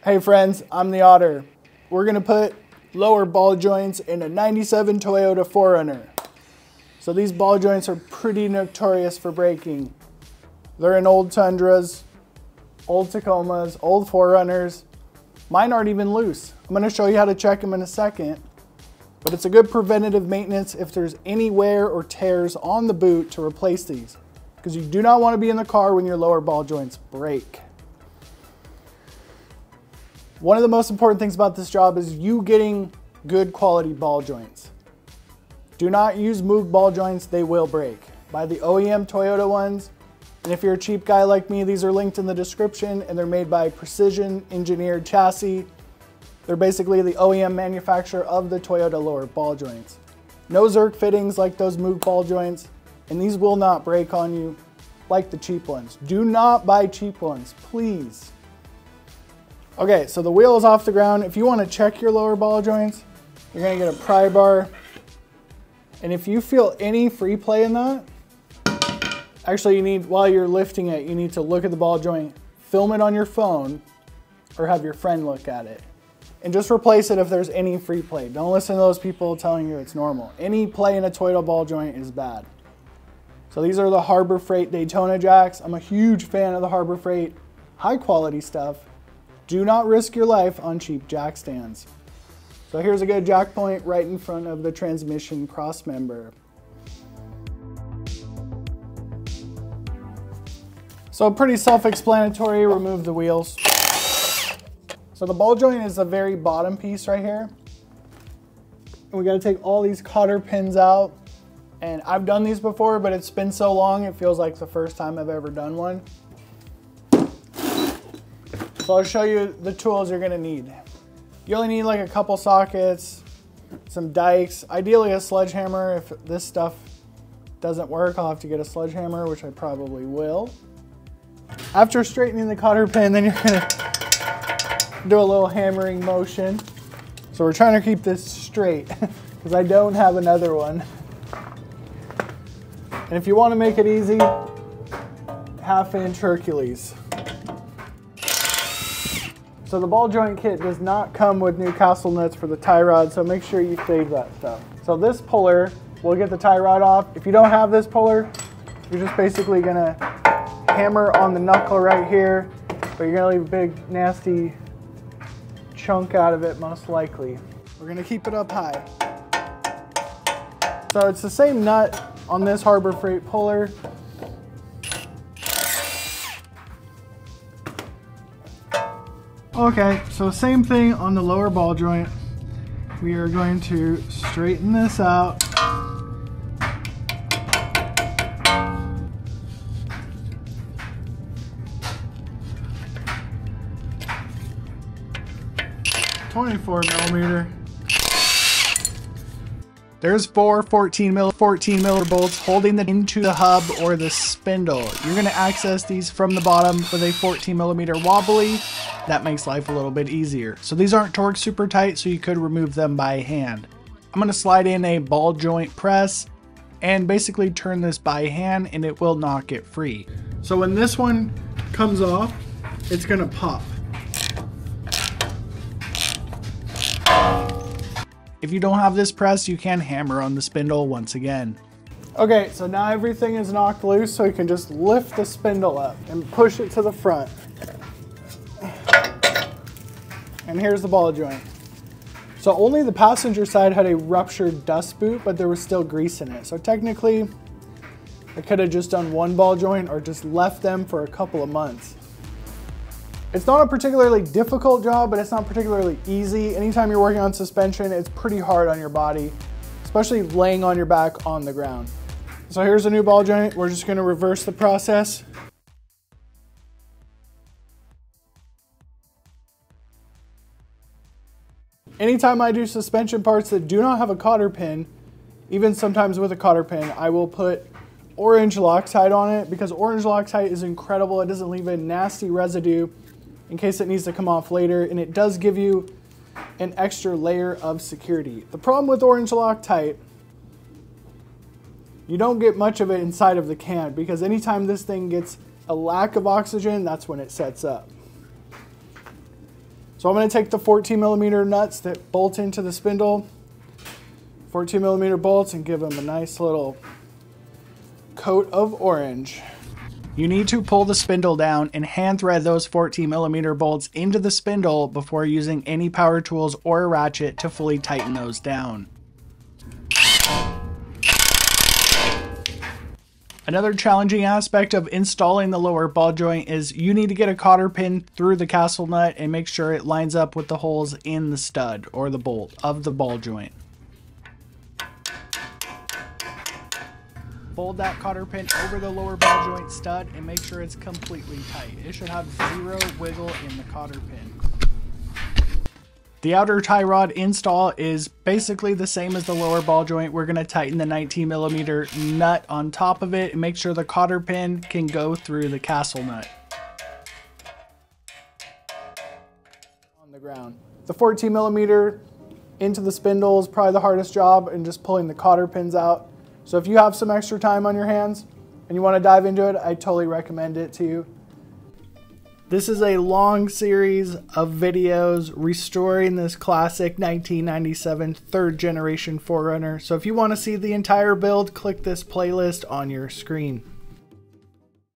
Hey friends, I'm the Otter. We're gonna put lower ball joints in a 97 Toyota 4Runner. So these ball joints are pretty notorious for breaking. They're in old Tundras, old Tacomas, old 4Runners. Mine aren't even loose. I'm gonna show you how to check them in a second, but it's a good preventative maintenance if there's any wear or tears on the boot to replace these, because you do not want to be in the car when your lower ball joints break. One of the most important things about this job is you getting good quality ball joints. Do not use Moog ball joints, they will break. Buy the OEM Toyota ones, and if you're a cheap guy like me, these are linked in the description, and they're made by Precision Engineered Chassis. They're basically the OEM manufacturer of the Toyota lower ball joints. No Zerk fittings like those Moog ball joints, and these will not break on you like the cheap ones. Do not buy cheap ones, please. Okay, so the wheel is off the ground. If you want to check your lower ball joints, you're gonna get a pry bar. And if you feel any free play in that, actually you need, while you're lifting it, you need to look at the ball joint, film it on your phone, or have your friend look at it. And just replace it if there's any free play. Don't listen to those people telling you it's normal. Any play in a Toyota ball joint is bad. So these are the Harbor Freight Daytona jacks. I'm a huge fan of the Harbor Freight, high quality stuff. Do not risk your life on cheap jack stands. So here's a good jack point right in front of the transmission cross member. So pretty self-explanatory, remove the wheels. So the ball joint is the very bottom piece right here. And we gotta take all these cotter pins out. And I've done these before, but it's been so long, it feels like the first time I've ever done one. So I'll show you the tools you're gonna need. You only need like a couple sockets, some dikes, ideally a sledgehammer. If this stuff doesn't work, I'll have to get a sledgehammer, which I probably will. After straightening the cotter pin, then you're gonna do a little hammering motion. So we're trying to keep this straight because I don't have another one. And if you want to make it easy, 1/2" Hercules. So the ball joint kit does not come with Newcastle nuts for the tie rod, so make sure you save that stuff. So this puller will get the tie rod off. If you don't have this puller, you're just basically gonna hammer on the knuckle right here, but you're gonna leave a big nasty chunk out of it most likely. We're gonna keep it up high. So it's the same nut on this Harbor Freight puller. Okay, so same thing on the lower ball joint. We are going to straighten this out. .24mm. There's four 14 millimeter bolts holding it into the hub or the spindle. You're gonna access these from the bottom with a 14mm wobbly. That makes life a little bit easier. So these aren't torqued super tight, so you could remove them by hand. I'm gonna slide in a ball joint press and basically turn this by hand, and it will not get free. So when this one comes off, it's gonna pop. If you don't have this press, you can hammer on the spindle once again. Okay, so now everything is knocked loose, so you can just lift the spindle up and push it to the front. And here's the ball joint. So only the passenger side had a ruptured dust boot, but there was still grease in it. So technically, I could have just done one ball joint or just left them for a couple of months. It's not a particularly difficult job, but it's not particularly easy. Anytime you're working on suspension, it's pretty hard on your body, especially laying on your back on the ground. So here's a new ball joint. We're just gonna reverse the process. Anytime I do suspension parts that do not have a cotter pin, even sometimes with a cotter pin, I will put orange Loctite on it because orange Loctite is incredible. It doesn't leave a nasty residue in case it needs to come off later, and it does give you an extra layer of security. The problem with orange Loctite, you don't get much of it inside of the can because anytime this thing gets a lack of oxygen, that's when it sets up. So I'm going to take the 14mm nuts that bolt into the spindle, 14mm bolts, and give them a nice little coat of orange. You need to pull the spindle down and hand thread those 14mm bolts into the spindle before using any power tools or a ratchet to fully tighten those down. Another challenging aspect of installing the lower ball joint is you need to get a cotter pin through the castle nut and make sure it lines up with the holes in the stud or the bolt of the ball joint. Fold that cotter pin over the lower ball joint stud and make sure it's completely tight. It should have zero wiggle in the cotter pin. The outer tie rod install is basically the same as the lower ball joint. We're going to tighten the 19mm nut on top of it and make sure the cotter pin can go through the castle nut. On the ground. The 14mm into the spindle is probably the hardest job, and just pulling the cotter pins out. So if you have some extra time on your hands and you want to dive into it, I totally recommend it to you. This is a long series of videos restoring this classic 1997 third generation 4Runner. So if you want to see the entire build, click this playlist on your screen.